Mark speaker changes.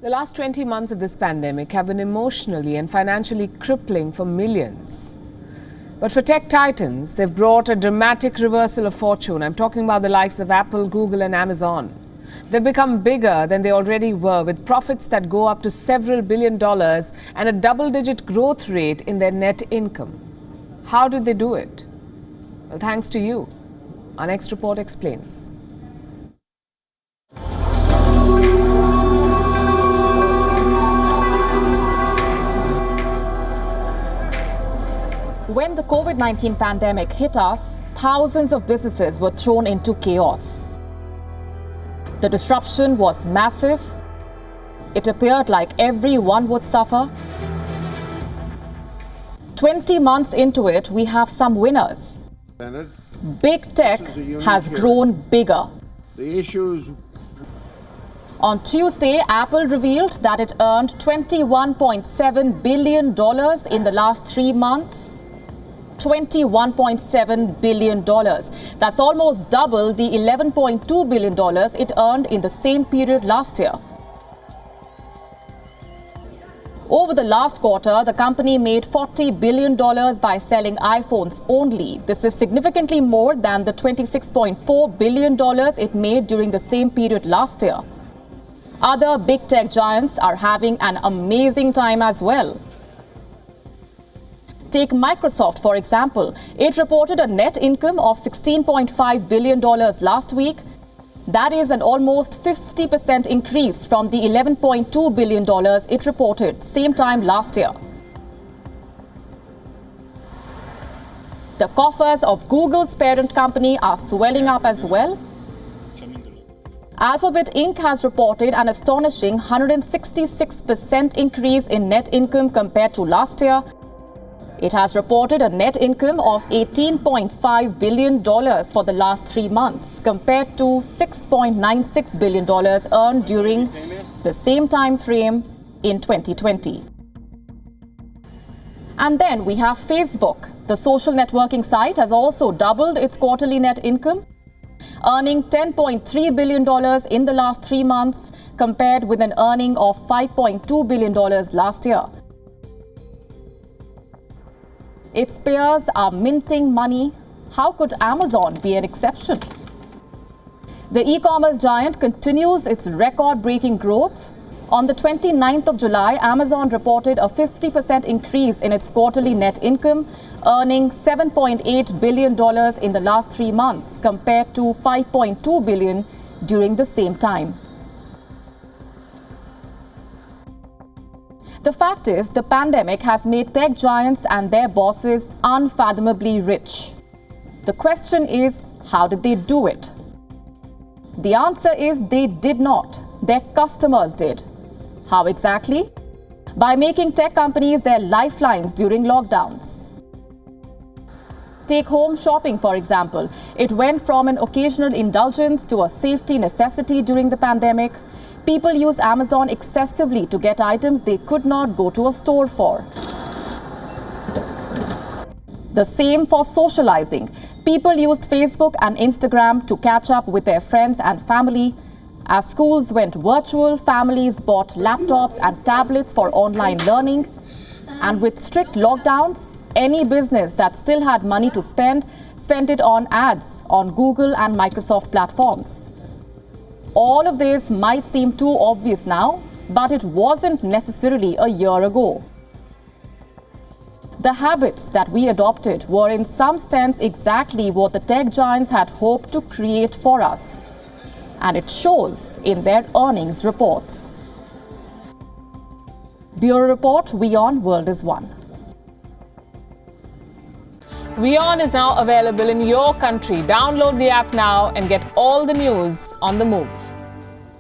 Speaker 1: The last 20 months of this pandemic have been emotionally and financially crippling for millions. But for tech titans, they've brought a dramatic reversal of fortune. I'm talking about the likes of Apple, Google and Amazon. They've become bigger than they already were, with profits that go up to several $billion and a double-digit growth rate in their net income. How did they do it? Well, thanks to you. Our next report explains.
Speaker 2: When the COVID-19 pandemic hit us, thousands of businesses were thrown into chaos. The disruption was massive. It appeared like everyone would suffer. 20 months into it, we have some winners. Big tech has grown bigger. On Tuesday, Apple revealed that it earned $21.7 billion in the last 3 months. $21.7 billion. That's almost double the $11.2 billion it earned in the same period last year. Over the last quarter, the company made $40 billion by selling iPhones only. This is significantly more than the $26.4 billion it made during the same period last year. Other big tech giants are having an amazing time as well. Take Microsoft, for example. It reported a net income of $16.5 billion last week. That is an almost 50% increase from the $11.2 billion it reported same time last year. The coffers of Google's parent company are swelling up as well. Alphabet Inc. has reported an astonishing 166% increase in net income compared to last year. It has reported a net income of $18.5 billion for the last 3 months, compared to $6.96 billion earned during the same time frame in 2020. And then we have Facebook. The social networking site has also doubled its quarterly net income, earning $10.3 billion in the last 3 months, compared with an earning of $5.2 billion last year. Its peers are minting money. How could Amazon be an exception? The e-commerce giant continues its record-breaking growth. On the 29th of July, Amazon reported a 50% increase in its quarterly net income, earning $7.8 billion in the last 3 months, compared to $5.2 billion during the same time. The fact is, the pandemic has made tech giants and their bosses unfathomably rich. The question is, how did they do it? The answer is they did not. Their customers did. How exactly? By making tech companies their lifelines during lockdowns. Take home shopping, for example. It went from an occasional indulgence to a safety necessity during the pandemic. People used Amazon excessively to get items they could not go to a store for. The same for socializing. People used Facebook and Instagram to catch up with their friends and family. As schools went virtual, families bought laptops and tablets for online learning. And with strict lockdowns, any business that still had money to spend, spent it on ads on Google and Microsoft platforms. All of this might seem too obvious now, but it wasn't necessarily a year ago. The habits that we adopted were in some sense exactly what the tech giants had hoped to create for us. And it shows in their earnings reports. Bureau Report, WION World is One.
Speaker 1: WION is now available in your country. Download the app now and get all the news on the move.